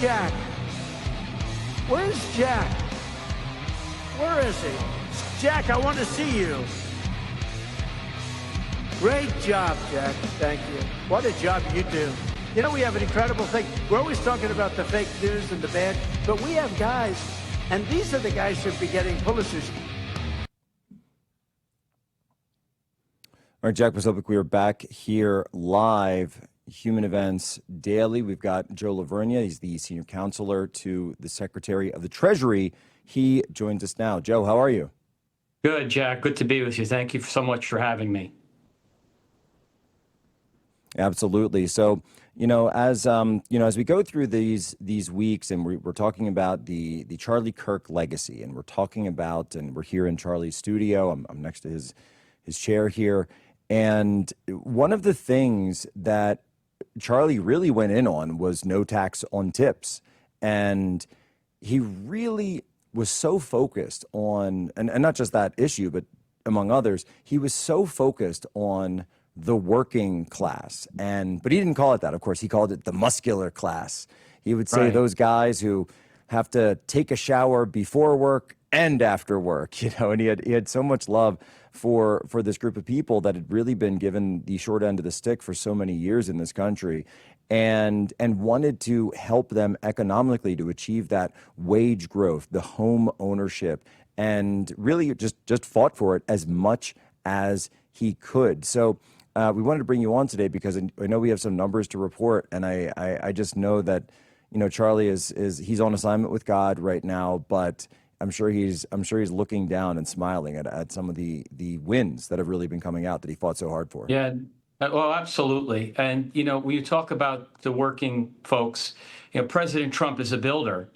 Jack? Where's Jack? Where is he? Jack, I want to see you. Great job, Jack. Thank you. What a job you do. You know, we have an incredible thing. We're always talking about the fake news and the bad, but we have guys, and these are the guys who should be getting Pulitzers. All right, Jack Posobiec, we are back here live, Human Events Daily. We've got Joe LaVorgna. He's the senior counselor to the Secretary of the Treasury. He joins us now. Joe, how are you? Good, Jack. Good to be with you. Thank you so much for having me. Absolutely. So, as we go through these weeks, and we're talking about the Charlie Kirk legacy, and we're talking about, and we're here in Charlie's studio. I'm next to his chair here, and one of the things that Charlie really went in on was no tax on tips, and he really was so focused on, and not just that issue, but among others, he was so focused on the working class. But he didn't call it that, of course. He called it the muscular class. He would say those guys who have to take a shower before work and after work, and he had so much love for this group of people that had really been given the short end of the stick for so many years in this country, and wanted to help them economically to achieve that wage growth, the home ownership, and really just fought for it as much as he could. So we wanted to bring you on today because I know we have some numbers to report, and I just know that Charlie he's on assignment with God right now, but I'm sure he's looking down and smiling at some of the wins that have really been coming out that he fought so hard for. Yeah, well, absolutely. And when you talk about the working folks, President Trump is a builder,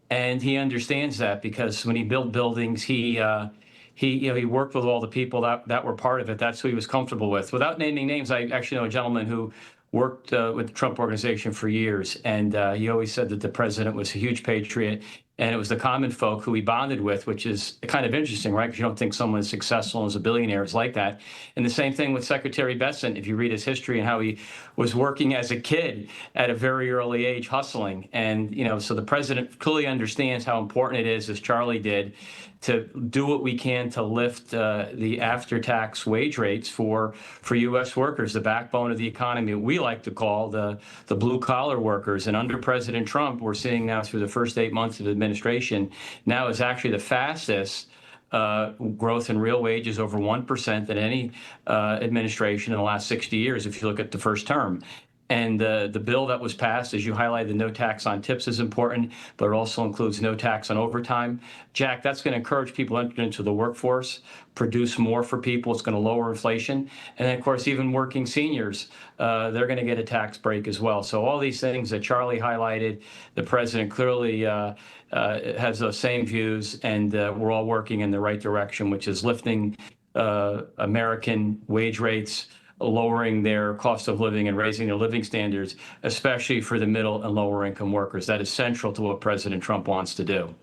and he understands that because when he built buildings, he worked with all the people that were part of it. That's who he was comfortable with. Without naming names, I actually know a gentleman who worked with the Trump organization for years, and he always said that the president was a huge patriot, and it was the common folk who he bonded with, which is kind of interesting, right? Because you don't think someone as successful as a billionaire is like that. And the same thing with Secretary Besson, if you read his history and how he was working as a kid at a very early age, hustling. And, so the president clearly understands how important it is, as Charlie did, to do what we can to lift the after-tax wage rates for U.S. workers, the backbone of the economy, we like to call the blue-collar workers. And under President Trump, we're seeing now through the first 8 months of the administration, now is actually the fastest growth in real wages, over 1% than any administration in the last 60 years, if you look at the first term. And the bill that was passed, as you highlighted, the no tax on tips is important, but it also includes no tax on overtime. Jack, that's going to encourage people to enter into the workforce, produce more for people. It's going to lower inflation. And then, of course, even working seniors, they're going to get a tax break as well. So all these things that Charlie highlighted, the president clearly has those same views, and we're all working in the right direction, which is lifting American wage rates, lowering their cost of living and raising their living standards, especially for the middle and lower income workers. That is central to what President Trump wants to do.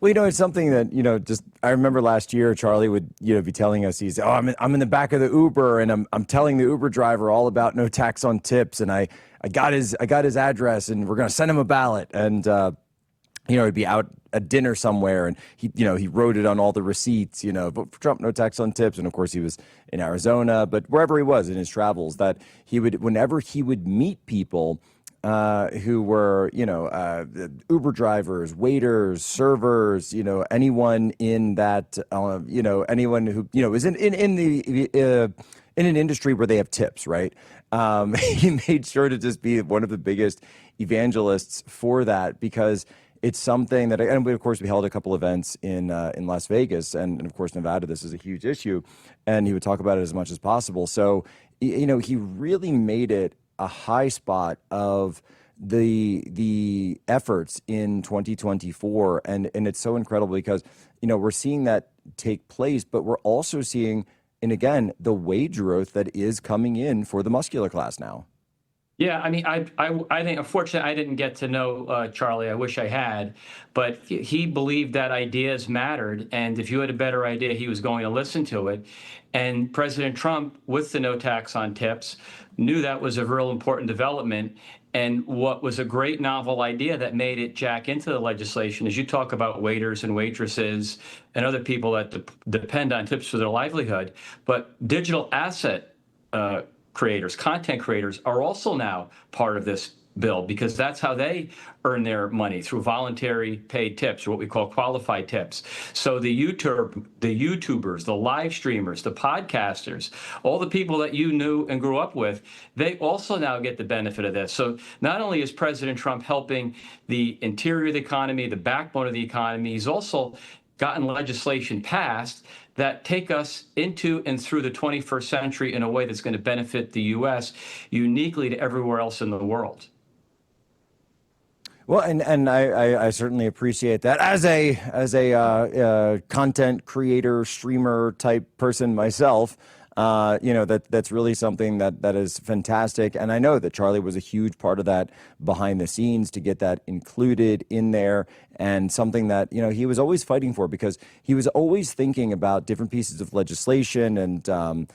Well, it's something that, I remember last year, Charlie would, be telling us, I'm in the back of the Uber, and I'm telling the Uber driver all about no tax on tips. And I got his address, and we're going to send him a ballot. And, he'd be out at dinner somewhere, and he wrote it on all the receipts, vote for Trump, no tax on tips. And of course he was in Arizona, but wherever he was in his travels, that whenever he would meet people who were, Uber drivers, waiters, servers, anyone in that, anyone who, is in an industry where they have tips, right? He made sure to just be one of the biggest evangelists for that, because it's something that, and of course we held a couple events in Las Vegas, and of course Nevada. This is a huge issue, and he would talk about it as much as possible. So, he really made it a high spot of the efforts in 2024, and it's so incredible because we're seeing that take place, but we're also seeing, and again, the wage growth that is coming in for the muscular class now. Yeah, I mean, I think, unfortunately, I didn't get to know Charlie. I wish I had, but he believed that ideas mattered, and if you had a better idea, he was going to listen to it. And President Trump, with the no tax on tips, knew that was a real important development. And what was a great novel idea that made it, Jack, into the legislation is you talk about waiters and waitresses and other people that depend on tips for their livelihood, but digital asset creators, content creators are also now part of this bill because that's how they earn their money, through voluntary paid tips, or what we call qualified tips. So the YouTubers, the live streamers, the podcasters, all the people that you knew and grew up with, they also now get the benefit of this. So not only is President Trump helping the interior of the economy, the backbone of the economy, he's also gotten legislation passed that take us into and through the 21st century in a way that's going to benefit the U.S. uniquely to everywhere else in the world. Well, and I certainly appreciate that as a content creator, streamer type person myself. That's really something that is fantastic. And I know that Charlie was a huge part of that behind the scenes to get that included in there, and something that, he was always fighting for, because he was always thinking about different pieces of legislation and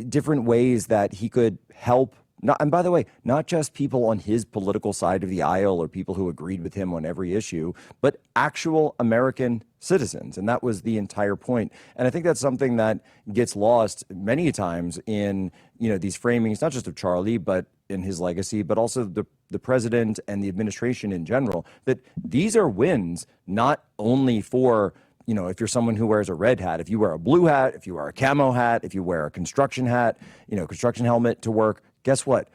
different ways that he could help. And by the way, not just people on his political side of the aisle or people who agreed with him on every issue, but actual American citizens. And that was the entire point. And I think that's something that gets lost many times in, these framings, not just of Charlie, but in his legacy, but also the president and the administration in general, that these are wins not only for, if you're someone who wears a red hat, if you wear a blue hat, if you wear a camo hat, if you wear a construction hat, construction helmet to work, guess what?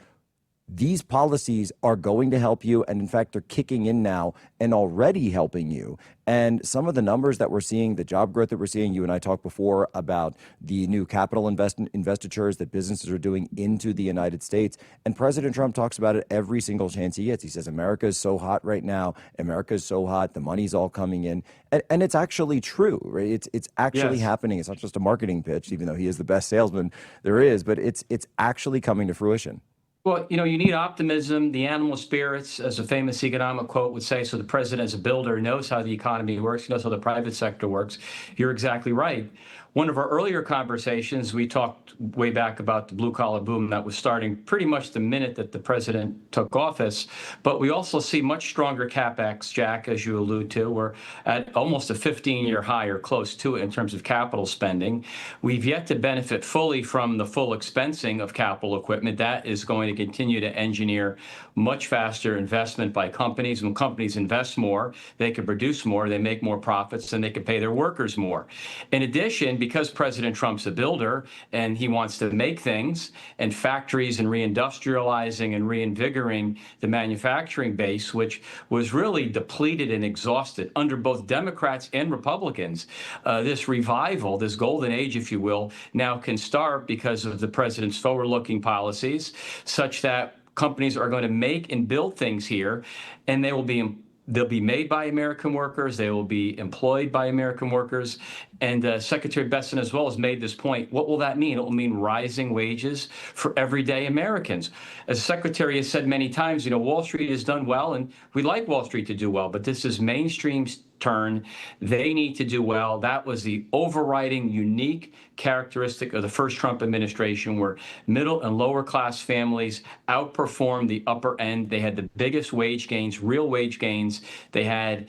These policies are going to help you, and in fact, they're kicking in now and already helping you. And some of the numbers that we're seeing, the job growth that we're seeing, you and I talked before about the new capital investitures that businesses are doing into the United States. And President Trump talks about it every single chance he gets. He says, America is so hot right now. America is so hot. The money's all coming in. And it's actually true, right? It's actually happening. It's not just a marketing pitch, even though he is the best salesman there is, but it's actually coming to fruition. Well, you need optimism, the animal spirits, as a famous economic quote would say. So the president, as a builder, knows how the economy works, he knows how the private sector works. You're exactly right. One of our earlier conversations, we talked way back about the blue-collar boom that was starting pretty much the minute that the president took office. But we also see much stronger CapEx, Jack, as you allude to. We're at almost a 15-year high or close to it in terms of capital spending. We've yet to benefit fully from the full expensing of capital equipment. That is going to continue to engineer much faster investment by companies. When companies invest more, they can produce more, they make more profits, and they can pay their workers more. In addition, because President Trump's a builder and he wants to make things, and factories and reindustrializing and reinvigorating the manufacturing base, which was really depleted and exhausted under both Democrats and Republicans, this revival, this golden age, if you will, now can start because of the president's forward-looking policies, such that companies are going to make and build things here, and they'll be made by American workers. They will be employed by American workers. And Secretary Besson as well has made this point. What will that mean? It will mean rising wages for everyday Americans. As the Secretary has said many times, Wall Street has done well, and we like Wall Street to do well, but this is mainstream's turn. They need to do well. That was the overriding unique characteristic of the first Trump administration, where middle and lower class families outperformed the upper end. They had the biggest wage gains, real wage gains they had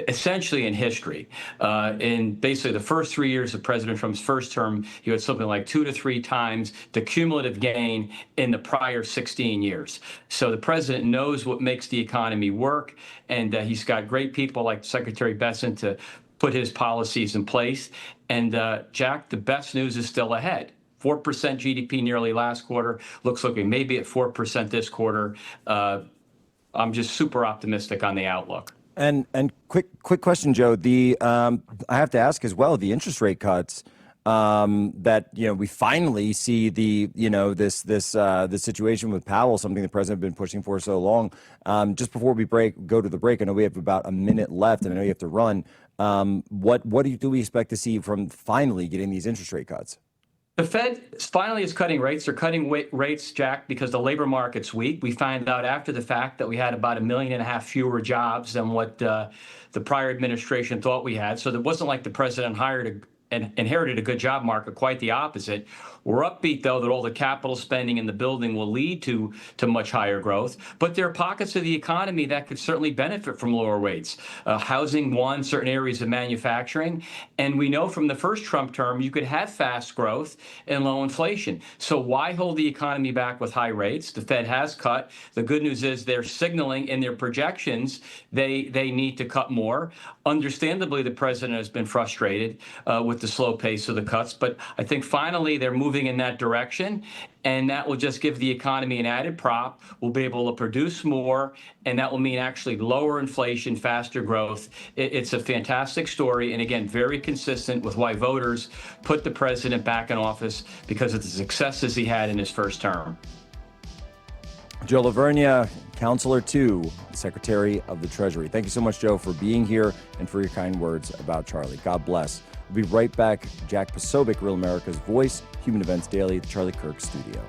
essentially in history. In basically the first 3 years of President Trump's first term, you had something like 2 to 3 times the cumulative gain in the prior 16 years. So the president knows what makes the economy work, and he's got great people like Secretary Besson to put his policies in place. And Jack, the best news is still ahead. 4% GDP nearly last quarter. Looks like we may be at 4% this quarter. I'm just super optimistic on the outlook. And quick question, Joe. I have to ask as well, the interest rate cuts that we finally see this situation with Powell, something the president has been pushing for so long. Just before we go to the break, I know we have about a minute left, and I know you have to run. What do we expect to see from finally getting these interest rate cuts? The Fed finally is cutting rates. They're cutting rates, Jack, because the labor market's weak. We find out after the fact that we had about 1.5 million fewer jobs than what the prior administration thought we had. So it wasn't like the president hired inherited a good job market, quite the opposite. We're upbeat, though, that all the capital spending in the building will lead to much higher growth. But there are pockets of the economy that could certainly benefit from lower rates. Housing, one, certain areas of manufacturing. And we know from the first Trump term, you could have fast growth and low inflation. So why hold the economy back with high rates? The Fed has cut. The good news is they're signaling in their projections they need to cut more. Understandably, the president has been frustrated with the slow pace of the cuts. But I think finally they're moving in that direction, and that will just give the economy an added prop. We'll be able to produce more, and that will mean actually lower inflation, faster growth. It's a fantastic story, and again, very consistent with why voters put the president back in office, because of the successes he had in his first term. Joe LaVorgna, Counselor to the Secretary of the Treasury. Thank you so much, Joe, for being here and for your kind words about Charlie. God bless. We'll be right back. Jack Posobiec, Real America's Voice, Human Events Daily, the Charlie Kirk Studio.